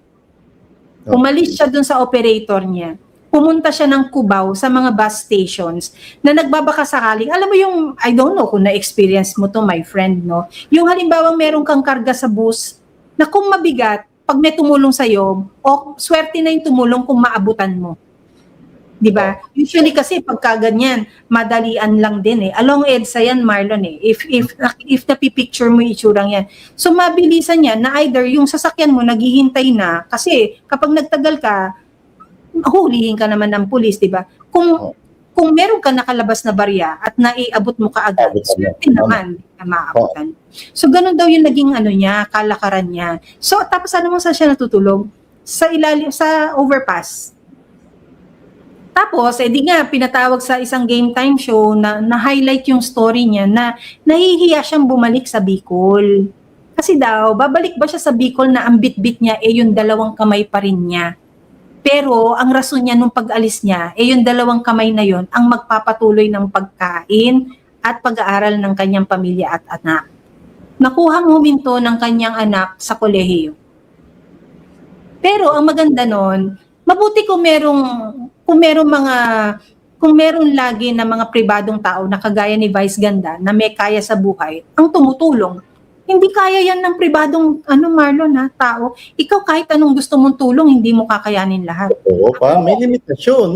Umalis siya dun sa operator niya. Pumunta siya ng Cubao sa mga bus stations na nagbabaka sakaling, alam mo yung, I don't know kung na-experience mo to, my friend, no? Yung halimbawang meron kang karga sa bus na kung mabigat, pag may tumulong sa'yo, swerte na yung tumulong kung maabutan mo. Diba? Usually kasi pagka ganyan, madalian lang din eh. Along EDSA yan, Marlon eh. If napipicture mo yung itsurang yan. So mabilisan yan na either yung sasakyan mo naghihintay na kasi kapag nagtagal ka, hulihin ka naman ng pulis, diba? Kung meron ka nakalabas na barya at naiabot mo kaagad, swerte naman na maabutan. So ganun daw yung naging kalakaran niya. So tapos mo saan siya natutulog? Sa overpass. Tapos, pinatawag sa isang game time show na highlight yung story niya na nahihiya siyang bumalik sa Bicol. Kasi daw, babalik ba siya sa Bicol na ang bit-bit niya yung dalawang kamay pa rin niya. Pero, ang rason niya nung pag-alis niya, yung dalawang kamay na yon ang magpapatuloy ng pagkain at pag-aaral ng kanyang pamilya at anak. Nakuhang huminto ng kanyang anak sa kolehiyo. Pero, ang maganda nun, mabuti kung meron lagi na mga pribadong tao na kagaya ni Vice Ganda na may kaya sa buhay, ang tumutulong. Hindi kaya yan ng pribadong Marlon tao. Ikaw kahit anong gusto mong tulong, hindi mo kakayanin lahat. Oo pa, may limitasyon.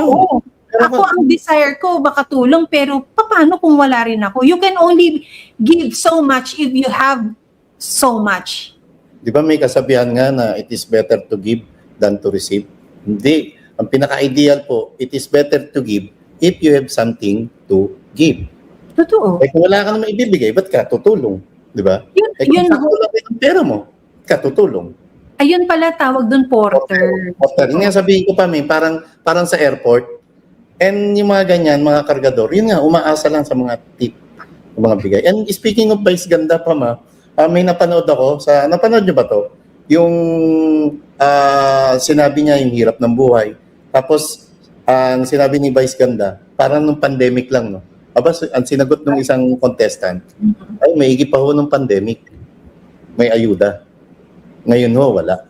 Oo. Ako ang desire ko makatulong pero paano kung wala rin ako? You can only give so much if you have so much. Di ba may kasabihan nga na it is better to give than to receive? Hindi. Ang pinaka-ideal po, it is better to give if you have something to give. Totoo. Kung wala ka naman ibibigay, ba't ka tutulong? Di ba? Yun, kung sakto lang yung pera mo, ka tutulong. Ayun pala, tawag doon porter. Porter. Yung sabihin ko pa, parang sa airport, And yung mga ganyan, mga kargador, yun nga, umaasa lang sa mga tip, mga bigay. And speaking of Vice Ganda pa may napanood ako, napanood nyo ba to? Yung sinabi niya yung hirap ng buhay. Tapos, ang sinabi ni Vice Ganda, parang nung pandemic lang, no? Ang sinagot ng isang contestant, ay, may higit pa ho nung pandemic. May ayuda. Ngayon ho, wala.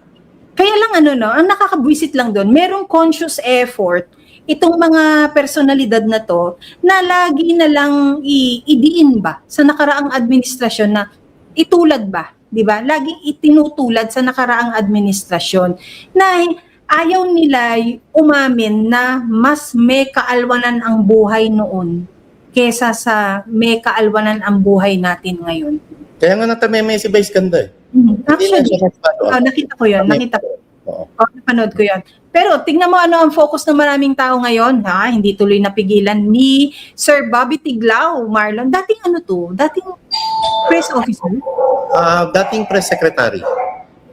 Kaya lang ang nakakabwisit lang doon, merong conscious effort itong mga personalidad na to na lagi na lang idiin ba sa nakaraang administrasyon na itulad ba, 'di ba? Laging itinutulad sa nakaraang administrasyon na ayaw nila umamin na mas may kaalwanan ang buhay noon kesa sa may kaalwanan ang buhay natin ngayon. Kaya nga natameme si Vice Ganda eh. Actually, nakita ko yun. Napanood ko yun. Pero tingnan mo ano ang focus ng maraming tao ngayon, ha? Hindi tuloy napigilan ni Sir Bobby Tiglao, Marlon. Dating Dating press officer? Dating press secretary.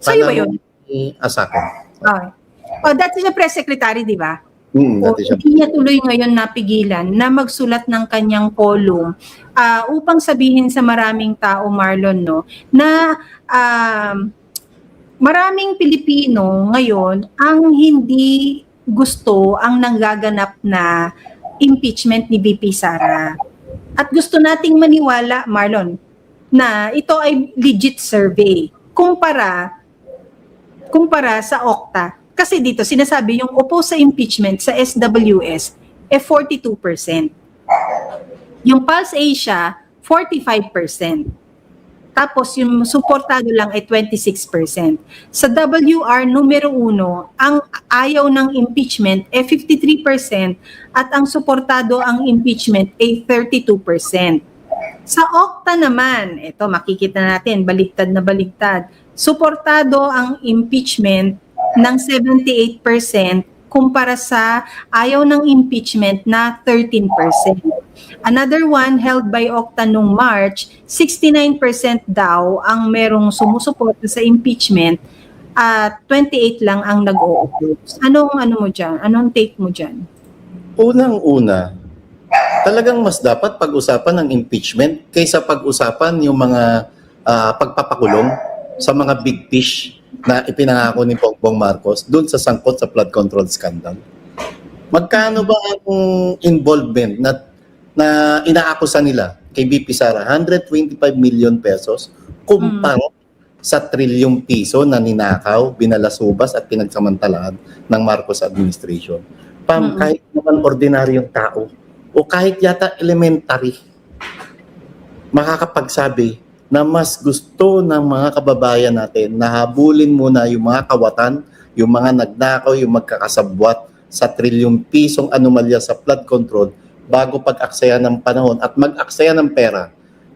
Sa'yo ba yun? Asakin. Dati siya press secretary, di ba? Dati siya. Hindi niya tuloy ngayon napigilan na magsulat ng kanyang column upang sabihin sa maraming tao, Marlon, no, na maraming Pilipino ngayon ang hindi gusto ang nanggaganap na impeachment ni VP Sara. At gusto nating maniwala, Marlon, na ito ay legit survey kumpara sa Okta. Kasi dito sinasabi yung oppose sa impeachment sa SWS 42%. Yung Pulse Asia 45%. Tapos yung suportado lang ay 26%. Sa WR numero 1, ang ayaw ng impeachment ay 53% at ang suportado ang impeachment ay 32%. Sa Okta naman, ito makikita natin, baliktad na baliktad. Suportado ang impeachment ng 78% kumpara sa ayaw ng impeachment na 13%. Another one held by Okta nung March, 69% daw ang merong sumusuporta sa impeachment at 28 lang ang nag-o-oppose. Anong mo dyan? Anong take mo dyan? Unang-una, talagang mas dapat pag-usapan ng impeachment kaysa pag-usapan yung mga pagpapakulong sa mga big fish na ipinangako ni Bongbong Marcos doon sa sangkot sa flood control scandal. Magkano ba ang involvement na inaakusa nila kay BP Sara? 125 million pesos kumpara sa trilyong piso na ninakaw, binalasubas at pinagsamantalahan ng Marcos administration. Kahit naman ordinaryong tao o kahit yata elementary, makakapagsabi na mas gusto ng mga kababayan natin na habulin muna yung mga kawatan, yung mga nagnakaw, yung magkakasabwat sa trilyong pisong anomalya sa flood control bago pag-aksaya ng panahon at mag-aksaya ng pera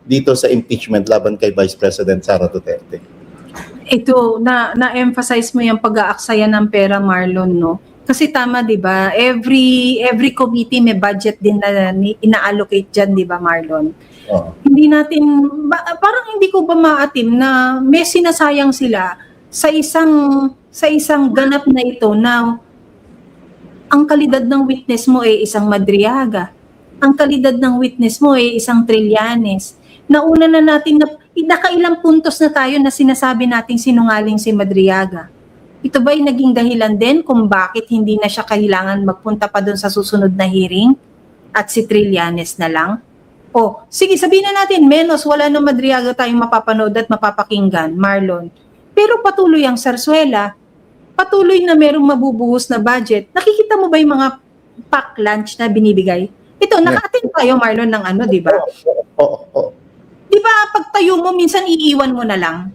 dito sa impeachment laban kay Vice President Sara Duterte. Ito, na-emphasize mo yung pag-aaksaya ng pera, Marlon, no? Kasi tama, di ba? Every committee may budget din na ina-allocate dyan, di ba, Marlon? Hindi natin, parang hindi ko ba maatim na may sinasayang sila sa isang ganap na ito na ang kalidad ng witness mo ay isang Madriaga. Ang kalidad ng witness mo ay isang Trillanes. Nauna na natin, nakailang puntos na tayo na sinasabi nating sinungaling si Madriaga. Ito ba ay naging dahilan din kung bakit hindi na siya kailangan magpunta pa doon sa susunod na hearing at si Trillanes na lang? Sige, sabihin na natin, menos wala na Madriaga tayong mapapanood at mapapakinggan, Marlon. Pero patuloy ang Sarsuela, patuloy na merong mabubuhos na budget. Nakikita mo ba yung mga pack lunch na binibigay? Ito, naka-attend tayo, Marlon, ng di ba? Di ba, pag tayo mo, minsan iiwan mo na lang?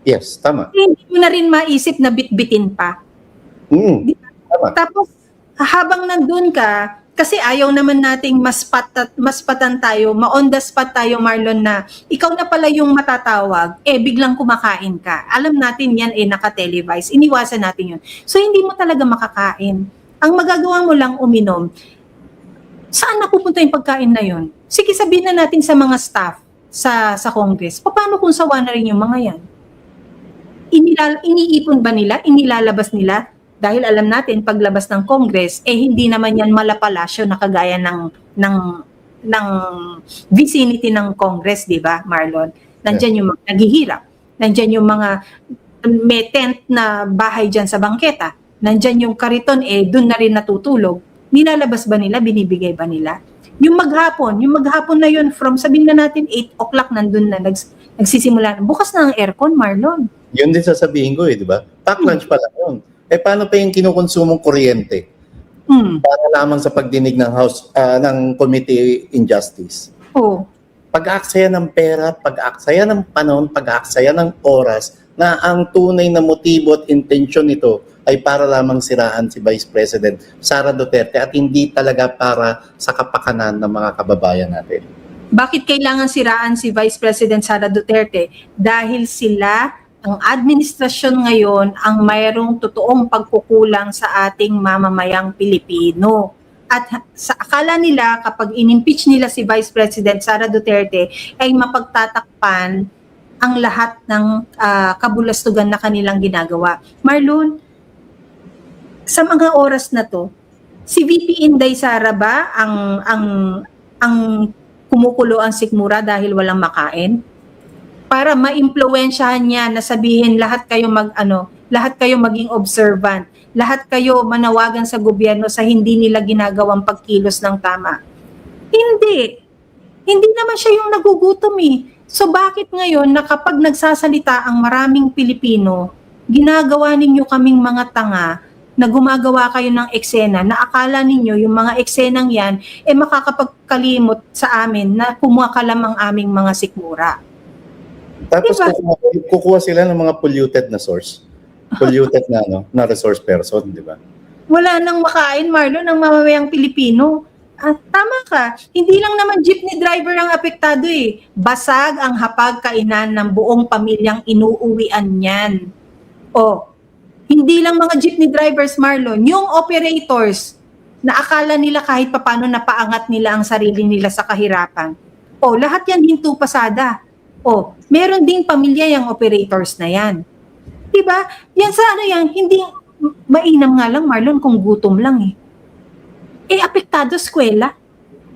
Yes, tama. Hindi mo na rin maisip na bitbitin pa. Diba? Tama. Tapos, habang nandun ka, kasi ayaw naman nating maspatan tayo, ma-on the spot tayo, Marlon, na ikaw na pala yung matatawag, biglang kumakain ka. Alam natin yan, naka-televise. Iniwasan natin yun. So, hindi mo talaga makakain. Ang magagawa mo lang uminom. Saan napupunta yung pagkain na yun? Sige, sabihin na natin sa mga staff sa Congress. Paano kung sawa na rin yung mga yan? Iniipon ba nila? Inilalabas nila? dahil alam natin paglabas ng Congress, hindi naman yan malapalasyo na kagaya ng vicinity ng Congress, di ba, Marlon? Nandyan yung mga naghihirap, nandyan yung mga may tent na bahay dyan sa bangketa, nandyan yung kariton, dun na rin natutulog. Nilalabas ba nila, binibigay ba nila? Yung maghapon na yun, from sabihin na natin 8 o'clock, nandun na, nagsisimula. Bukas na ang aircon, Marlon. Yun din sasabihin ko di ba? Pack lunch pa lang yun. Paano pa yung kinukonsumong kuryente? Para lamang sa pagdinig ng ng Committee in Justice. Oo. Pag-aaksaya ng pera, pag-aaksaya ng panahon, pag-aaksaya ng oras na ang tunay na motibo at intensyon nito ay para lamang siraan si Vice President Sara Duterte at hindi talaga para sa kapakanan ng mga kababayan natin. Bakit kailangan siraan si Vice President Sara Duterte? Dahil sila, ang administrasyon ngayon, ang mayroong totoong pagkukulang sa ating mamamayang Pilipino. At sa akala nila, kapag in-impeach nila si Vice President Sara Duterte, ay mapagtatakpan ang lahat ng kabulastugan na kanilang ginagawa. Marlon, sa mga oras na to, si VP Inday Sara ba ang kumukulo ang sikmura dahil walang makain? Para maimpluwensyahan niya na sabihin lahat kayo lahat kayo maging observant, lahat kayo manawagan sa gobyerno sa hindi nila ginagawang pagkilos ng tama. Hindi naman siya yung nagugutom So bakit ngayon na kapag nagsasalita ang maraming Pilipino, ginagawa ninyo kaming mga tanga na gumagawa kayo ng eksena na akala ninyo yung mga eksenang yan makakapagkalimot sa amin na kumakalam ang aming mga sikmura. Tapos diba? kukuha sila ng mga polluted na source. Polluted na resource person, di ba? Wala nang makain, Marlon, ng mamamayang Pilipino. Tama ka. Hindi lang naman jeepney driver ang apektado Basag ang hapag-kainan ng buong pamilyang inuuwian niyan. Hindi lang mga jeepney drivers, Marlon. Yung operators na akala nila kahit papano napaangat nila ang sarili nila sa kahirapan. Lahat yan hinto pasada. Meron ding pamilya yung operators na yan. Diba? Yan sa hindi mainam nga lang, Marlon, kung gutom lang apektado eskwela.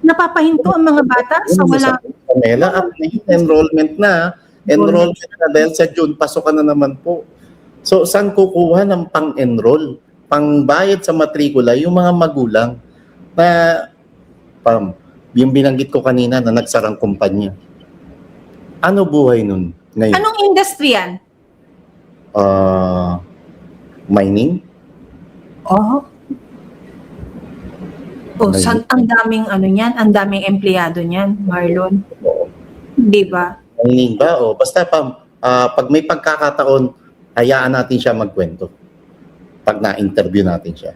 Napapahinto ang mga bata sa wala. Pamela, enrollment na dahil sa June, pasok ka na naman po. So, saan kukuha ng pang-enroll? Pang-bayad sa matrikula, yung mga magulang na, yung binanggit ko kanina na nagsarang kumpanya. Ano buhay nun ngayon? Anong industry yan? Mining? Ang daming ang daming empleyado niyan, Marlon. Di ba? Mining ba? Basta pag may pagkakataon, hayaan natin siya magkwento. Pag na-interview natin siya.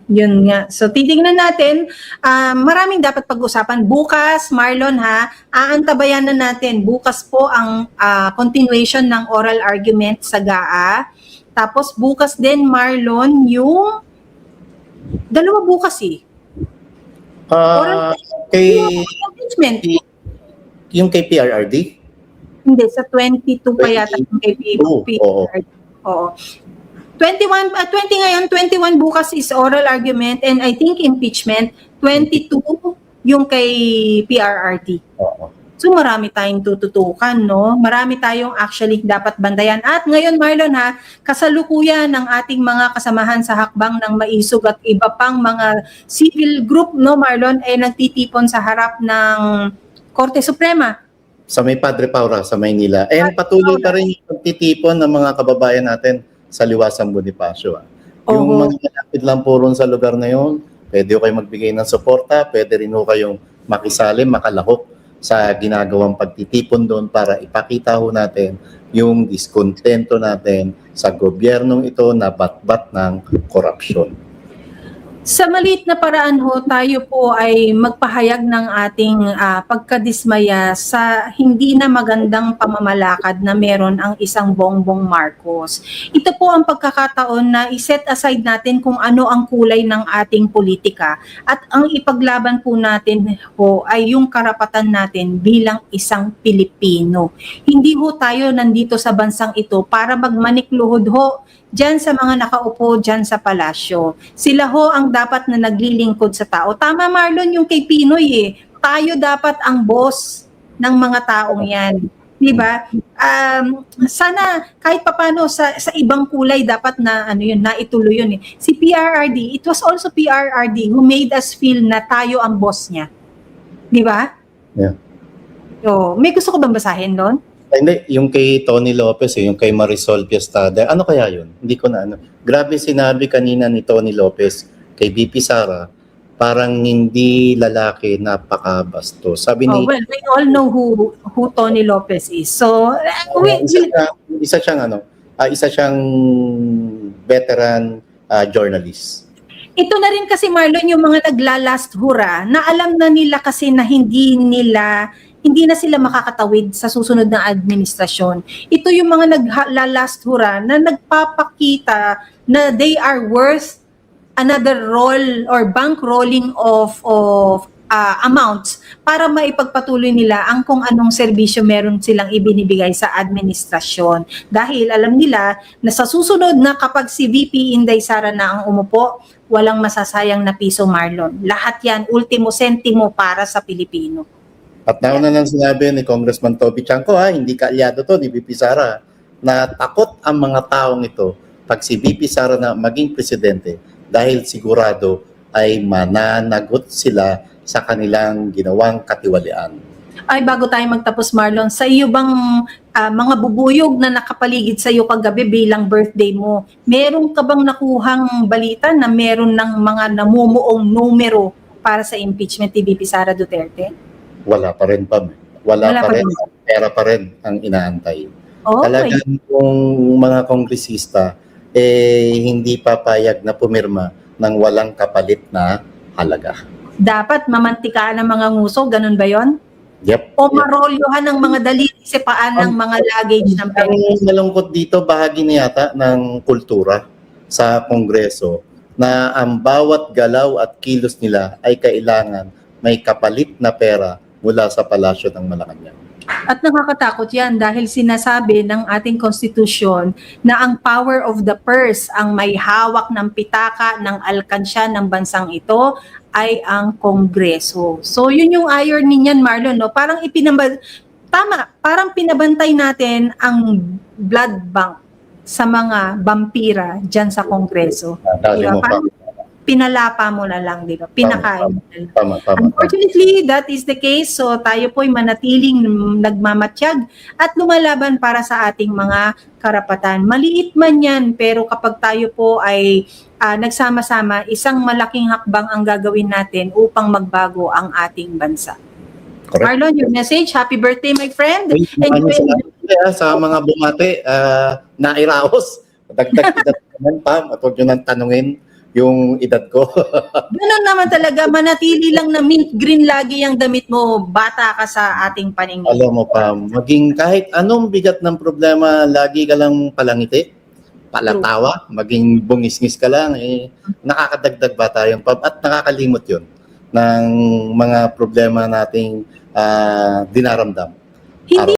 Yun nga. So, titignan natin. Maraming dapat pag-usapan. Bukas, Marlon aantabayan na natin. Bukas po ang continuation ng oral argument sa GAA. Tapos, bukas din, Marlon, yung dalawa bukas oral impeachment. Yung kay PRRD? Hindi, sa 22 pa yata yung kay PRRD. Oo. 20 ngayon, 21 bukas is oral argument and I think impeachment, 22 yung kay PRRD. So marami tayong tututukan, no? Marami tayong actually dapat bandayan. At ngayon, Marlon kasalukuyan ng ating mga kasamahan sa hakbang ng maisog at iba pang mga civil group, no, Marlon, nagtitipon sa harap ng Korte Suprema. Sa may Padre Paura sa Maynila. Patuloy pa rin yung pagtitipon ng mga kababayan natin sa Liwasang Bonifacio. Yung mga malapit lang po ron sa lugar na yun, pwede kayo magbigay ng suporta, pwede rin kayong makisali, makalahok sa ginagawang pagtitipon doon para ipakita natin yung diskontento natin sa gobyernong ito na batbat ng korupsyon. Sa maliit na paraan tayo po ay magpahayag ng ating pagkadismaya sa hindi na magandang pamamalakad na meron ang isang Bongbong Marcos. Ito po ang pagkakataon na iset aside natin kung ano ang kulay ng ating politika at ang ipaglaban po natin ay yung karapatan natin bilang isang Pilipino. Hindi tayo nandito sa bansang ito para magmanikluhod dyan sa mga nakaupo dyan sa palasyo. Sila ho ang dapat na naglilingkod sa tao. Tama, Marlon, yung kay Pinoy eh. Tayo dapat ang boss ng mga taong yan. Di ba? Sana kahit papano sa ibang kulay dapat na naituloy yun eh. Si PRRD, it was also PRRD who made us feel na tayo ang boss niya. Di ba? Yeah. So, may gusto ko bang basahin doon? Hindi, yung kay Tony Lopez, yung kay Marisol Piestada, ano kaya yun? Hindi ko na Grabe sinabi kanina ni Tony Lopez kay BP Sara, parang hindi lalaki, napakabasto. Sabi ni... well, we all know who Tony Lopez is. So, isa siyang veteran journalist. Ito na rin kasi, Marlon, yung mga naglalast hura, na alam na nila kasi na hindi na sila makakatawid sa susunod na administrasyon. Ito yung mga naglalast hura na nagpapakita na they are worth another roll or bankrolling of amounts para maipagpatuloy nila ang kung anong serbisyo meron silang ibinibigay sa administrasyon. Dahil alam nila na sa susunod na kapag si VP Inday Sara na ang umupo, walang masasayang na piso, Marlon. Lahat yan, ultimo sentimo para sa Pilipino. At nauna nang sinabi ni Congressman Toby Chanco, hindi kaalyado to ni VP Sara, na takot ang mga taong ito pag si VP Sara na maging presidente dahil sigurado ay mananagot sila sa kanilang ginawang katiwalian. Ay, bago tayo magtapos, Marlon, sa iyo bang mga bubuyog na nakapaligid sa iyo kagabi bilang birthday mo, meron ka bang nakuhang balita na meron ng mga namumuong numero para sa impeachment ni VP Sara Duterte? Wala pa rin, Pam. Wala pa rin. Pera pa rin ang inaantay. Okay. Talagang kung mga kongresista, hindi papayag na pumirma ng walang kapalit na halaga. Dapat mamantikaan ng mga nguso, ganun ba yon? Yep. O marolyohan ng mga daliri sa paan ng mga luggage ng pera? Ang malungkot dito, bahagi na yata ng kultura sa Kongreso na ang bawat galaw at kilos nila ay kailangan may kapalit na pera mula sa palasyo ng Malacanang. At nakakatakot yan dahil sinasabi ng ating konstitusyon na ang power of the purse, ang may hawak ng pitaka ng alkansya ng bansang ito ay ang Kongreso. So yun yung irony niyan, Marlon, no? Parang parang pinabantay natin ang blood bank sa mga vampira dyan sa Kongreso. Dali mo pa. Pinalapa mo na lang, di ba? Pinakain mo na lang. Tama. Unfortunately, that is the case. So tayo po'y manatiling nagmamatsyag at lumalaban para sa ating mga karapatan. Maliit man yan, pero kapag tayo po ay nagsama-sama, isang malaking hakbang ang gagawin natin upang magbago ang ating bansa. Correct. Marlon, your message. Happy birthday, my friend. Sa mga bumate, nairaos. Dagdag edad naman, Pam. At huwag nyo nang tanungin yung edad ko. Ganun naman talaga, manatili lang na mint green lagi ang damit mo, bata ka sa ating paningin. Alam mo, Pam, maging kahit anong bigat ng problema, lagi ka lang palangiti, palatawa, maging bungisngis ka lang, nakakadagdag ba tayong, Pam? At nakakalimot yun ng mga problema nating dinaramdam. Hindi